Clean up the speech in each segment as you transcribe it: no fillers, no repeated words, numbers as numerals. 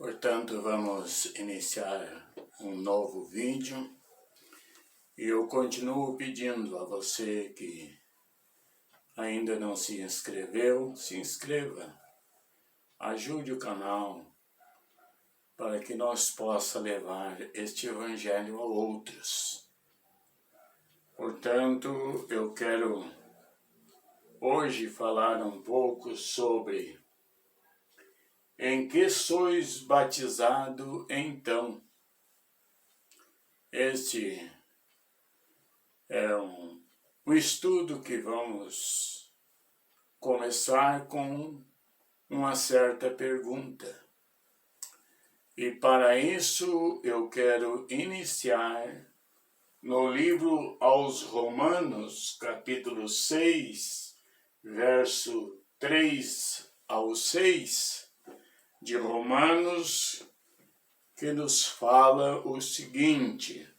Portanto, vamos iniciar um novo vídeo e eu continuo pedindo a você que ainda não se inscreveu, se inscreva, ajude o canal para que nós possamos levar este evangelho a outros. Portanto, eu quero hoje falar um pouco sobre em que sois batizado então. Este é um estudo que vamos começar com uma certa pergunta. E para isso eu quero iniciar no livro aos Romanos, capítulo 6, verso 3 ao 6, de Romanos, que nos fala o seguinte.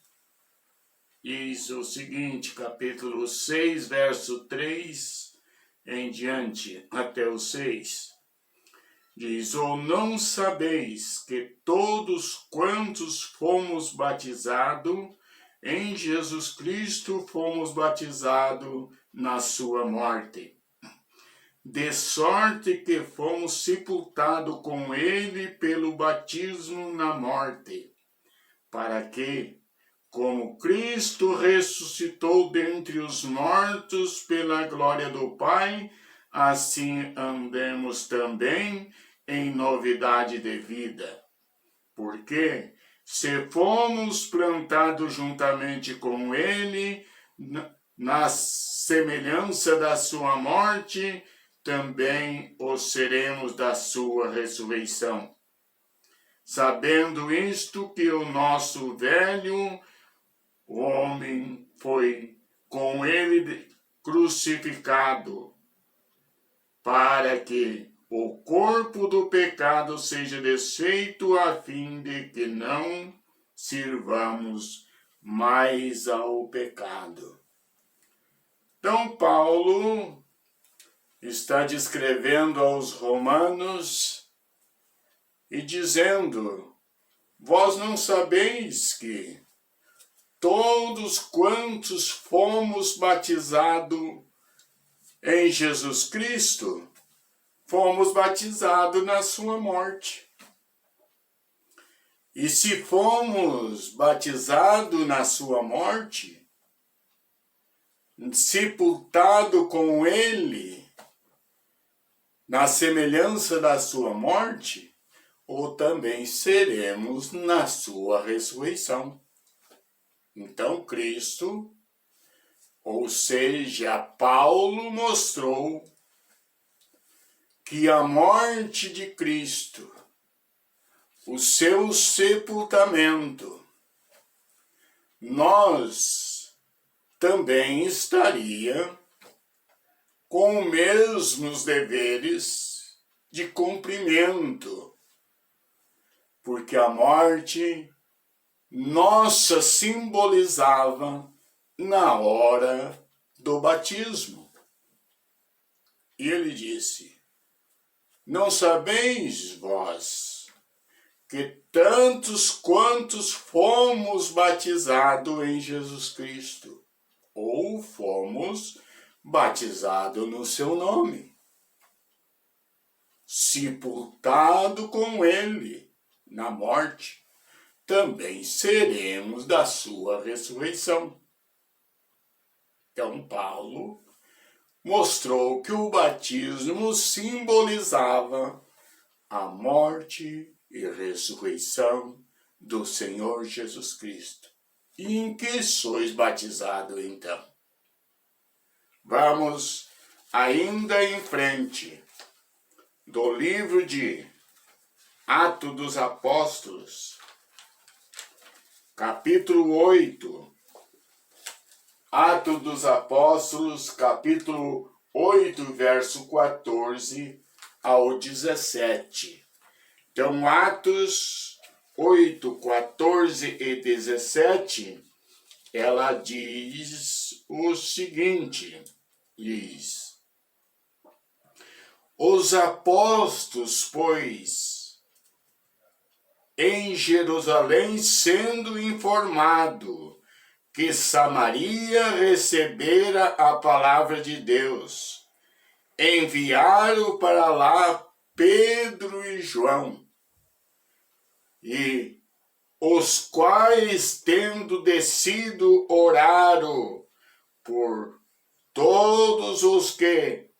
Diz o seguinte, capítulo 6, verso 3 em diante, até o 6. Diz, ou não sabeis que todos quantos fomos batizados em Jesus Cristo, fomos batizados na sua morte. De sorte que fomos sepultados com ele pelo batismo na morte, para que, como Cristo ressuscitou dentre os mortos pela glória do Pai, assim andemos também em novidade de vida. Porque, se fomos plantados juntamente com ele, na semelhança da sua morte, também o seremos da sua ressurreição. Sabendo isto, que o nosso velho o homem foi com ele crucificado, para que o corpo do pecado seja desfeito, a fim de que não sirvamos mais ao pecado. Então, Paulo está descrevendo aos romanos e dizendo, vós não sabeis que todos quantos fomos batizados em Jesus Cristo, fomos batizados na sua morte. E se fomos batizados na sua morte, sepultado com ele, na semelhança da sua morte, ou também seremos na sua ressurreição. Então, Cristo, ou seja, Paulo mostrou que a morte de Cristo, o seu sepultamento, nós também estaria com os mesmos deveres de cumprimento, porque a morte nossa simbolizava na hora do batismo. E ele disse, não sabeis vós que tantos quantos fomos batizados em Jesus Cristo, ou fomos batizados no seu nome, sepultado com ele na morte, também seremos da sua ressurreição. Então, Paulo mostrou que o batismo simbolizava a morte e ressurreição do Senhor Jesus Cristo. E em que sois batizados, então? Vamos ainda em frente do livro de Atos dos Apóstolos, capítulo 8, Atos dos Apóstolos, capítulo 8, verso 14 ao 17. Então, Atos 8, 14 e 17, ela diz o seguinte, diz, os apóstolos, pois, em Jerusalém, sendo informado que Samaria recebera a palavra de Deus, enviaram para lá Pedro e João, e os quais, tendo descido, oraram por todos os que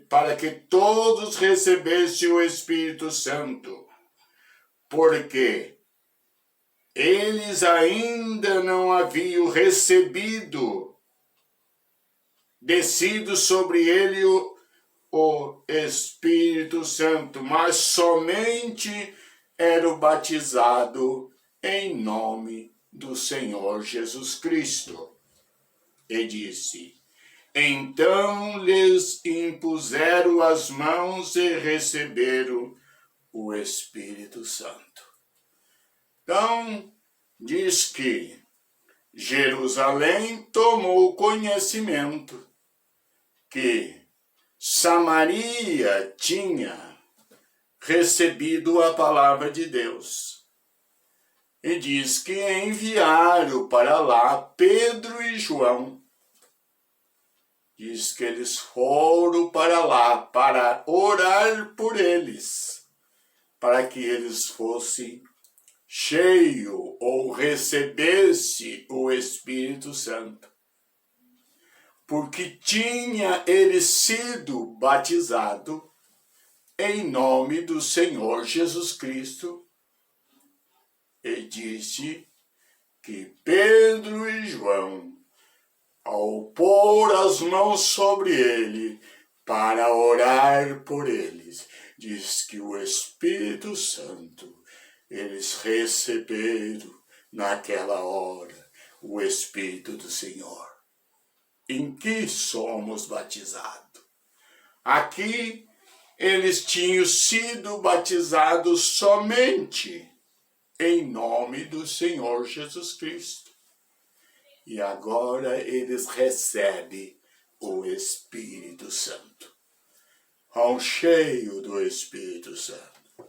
para que todos recebessem o Espírito Santo, porque eles ainda não haviam recebido, descido sobre ele o Espírito Santo, mas somente era batizado em nome do Senhor Jesus Cristo. E disse: então lhes impuseram as mãos e receberam o Espírito Santo. Então, diz que Jerusalém tomou conhecimento que Samaria tinha recebido a palavra de Deus. E diz que enviaram para lá Pedro e João. Diz que eles foram para lá para orar por eles, para que eles fossem cheios ou recebessem o Espírito Santo. Porque tinha ele sido batizado em nome do Senhor Jesus Cristo. E disse que Pedro e João, ao pôr as mãos sobre ele para orar por eles, diz que o Espírito Santo, eles receberam naquela hora o Espírito do Senhor. Em que somos batizados? Aqui eles tinham sido batizados somente em nome do Senhor Jesus Cristo. E agora eles recebem o Espírito Santo. São cheios do Espírito Santo.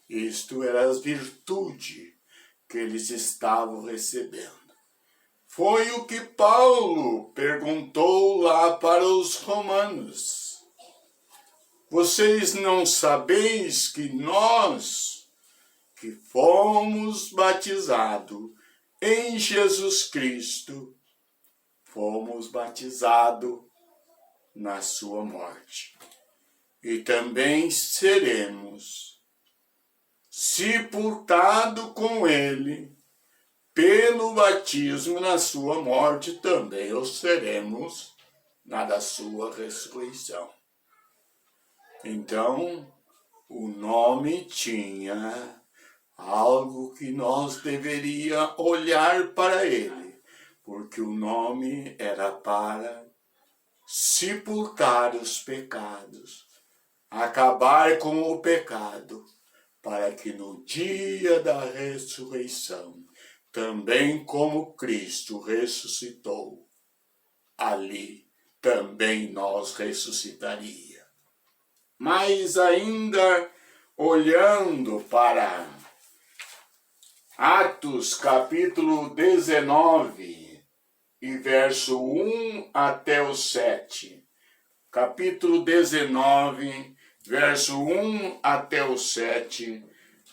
Isto era as virtudes que eles estavam recebendo. Foi o que Paulo perguntou lá para os romanos. Vocês não sabeis que nós, que fomos batizados em Jesus Cristo, fomos batizados na sua morte. E também seremos sepultados com ele pelo batismo na sua morte, também o seremos na da sua ressurreição. Então, o nome tinha algo que nós deveríamos olhar para ele, porque o nome era para sepultar os pecados, acabar com o pecado, para que no dia da ressurreição, também como Cristo ressuscitou, ali também nós ressuscitaria. Mas ainda olhando para Atos capítulo 19 e verso 1 até o 7. Capítulo 19, verso 1 até o 7,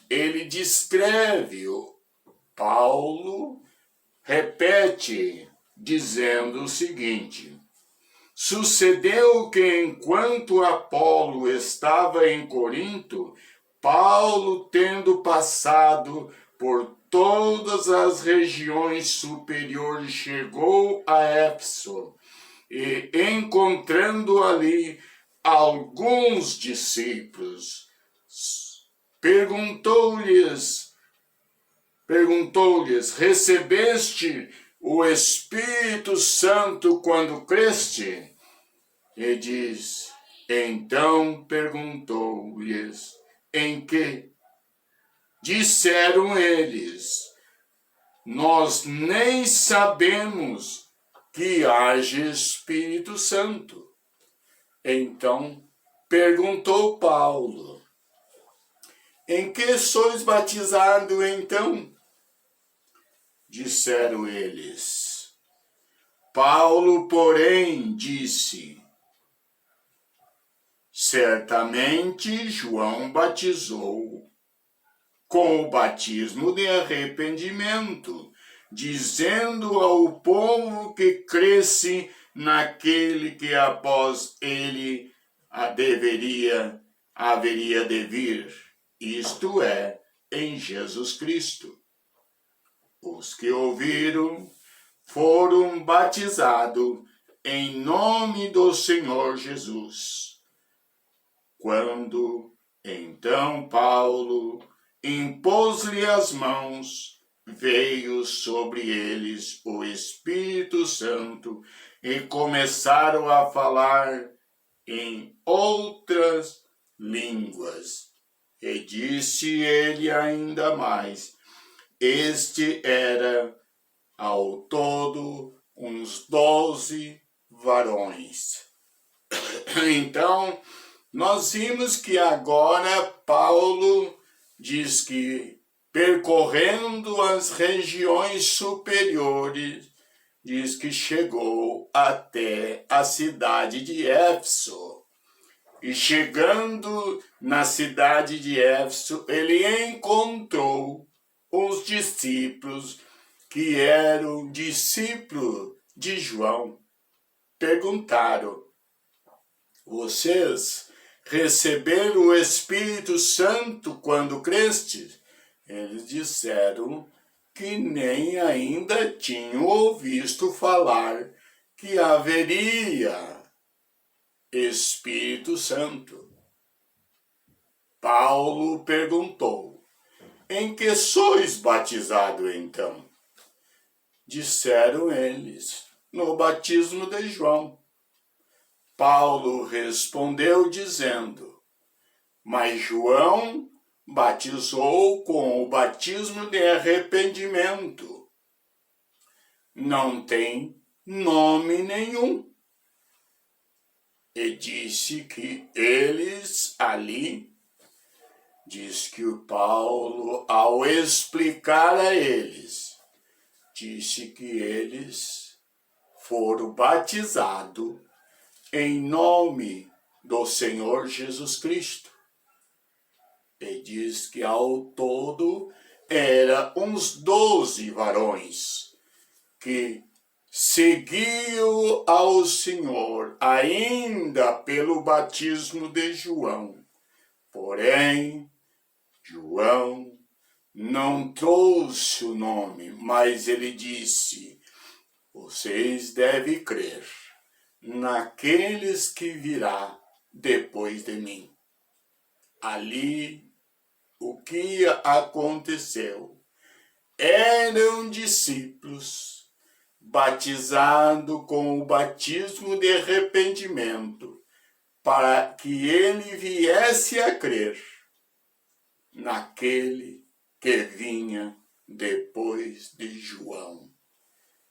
ele descreve, Paulo repete dizendo o seguinte: sucedeu que enquanto Apolo estava em Corinto, Paulo, tendo passado por todas as regiões superiores, chegou a Éfeso e, encontrando ali alguns discípulos, perguntou-lhes, recebeste o Espírito Santo quando creste? E diz, então perguntou-lhes, em que? Disseram eles, nós nem sabemos que haja Espírito Santo. Então perguntou Paulo, em que sois batizados então? Disseram eles. Paulo, porém, disse, certamente João batizou com o batismo de arrependimento, dizendo ao povo que cresce naquele que após ele haveria de vir, isto é, em Jesus Cristo. Os que ouviram foram batizados em nome do Senhor Jesus. Quando então Paulo impôs-lhe as mãos, veio sobre eles o Espírito Santo e começaram a falar em outras línguas. E disse ele ainda mais, este era ao todo uns 12 varões. Então, nós vimos que agora Paulo diz que, percorrendo as regiões superiores, diz que chegou até a cidade de Éfeso. E chegando na cidade de Éfeso, ele encontrou os discípulos que eram discípulos de João. Perguntaram, vocês receberam o Espírito Santo quando crestes? Eles disseram que nem ainda tinham ouvido falar que haveria Espírito Santo. Paulo perguntou, em que sois batizados então? Disseram eles, no batismo de João. Paulo respondeu dizendo, mas João batizou com o batismo de arrependimento. Não tem nome nenhum. E disse que eles ali, diz que o Paulo, ao explicar a eles, disse que eles foram batizados em nome do Senhor Jesus Cristo. E diz que ao todo era uns 12 varões que seguiam ao Senhor ainda pelo batismo de João. Porém, João não trouxe o nome, mas ele disse, vocês devem crer naqueles que virá depois de mim. Ali, o que aconteceu? Eram discípulos batizados com o batismo de arrependimento, para que ele viesse a crer naquele que vinha depois de João.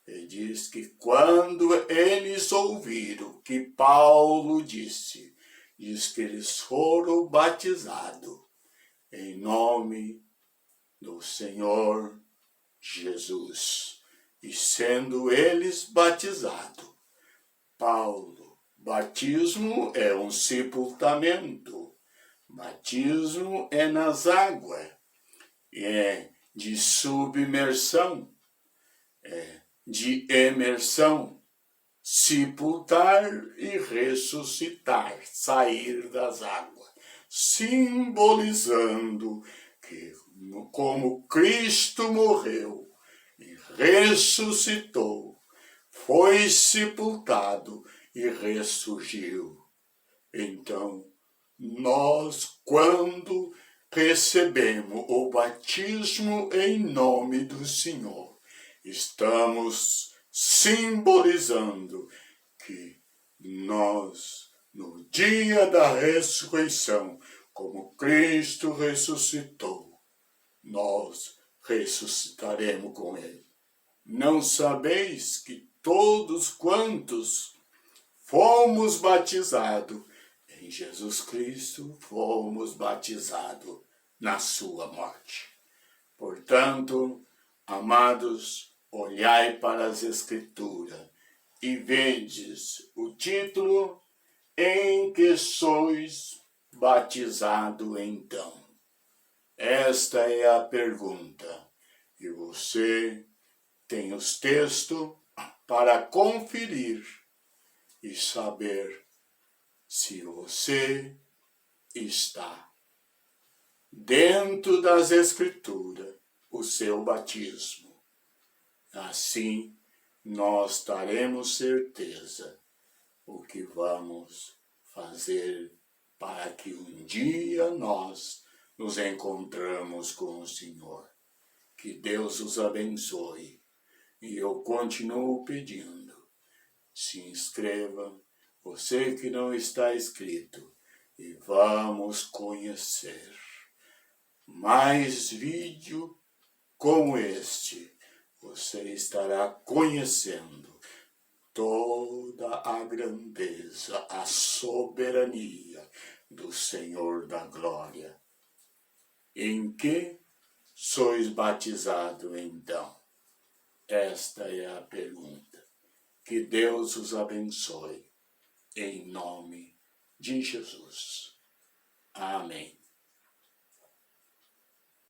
E diz que quando eles ouviram que Paulo disse, diz que eles foram batizados em nome do Senhor Jesus. E sendo eles batizados, Paulo, batismo é um sepultamento, batismo é nas águas, é de submersão, é de emersão, sepultar e ressuscitar, sair das águas, simbolizando que como Cristo morreu e ressuscitou, foi sepultado e ressurgiu. Então, nós, quando recebemos o batismo em nome do Senhor, estamos simbolizando que nós, no dia da ressurreição, como Cristo ressuscitou, nós ressuscitaremos com Ele. Não sabeis que todos quantos fomos batizados em Jesus Cristo, fomos batizados na sua morte. Portanto, amados, olhai para as Escrituras e vedes o título em que sois batizado então. Esta é a pergunta, e você tem os textos para conferir e saber se você está dentro das Escrituras, o seu batismo. Assim, nós teremos certeza o que vamos fazer para que um dia nós nos encontramos com o Senhor. Que Deus os abençoe. E eu continuo pedindo, se inscreva, você que não está inscrito, e vamos conhecer mais vídeo como este. Você estará conhecendo toda a grandeza, a soberania do Senhor da glória. Em que sois batizado então? Esta é a pergunta. Que Deus os abençoe, em nome de Jesus. Amém.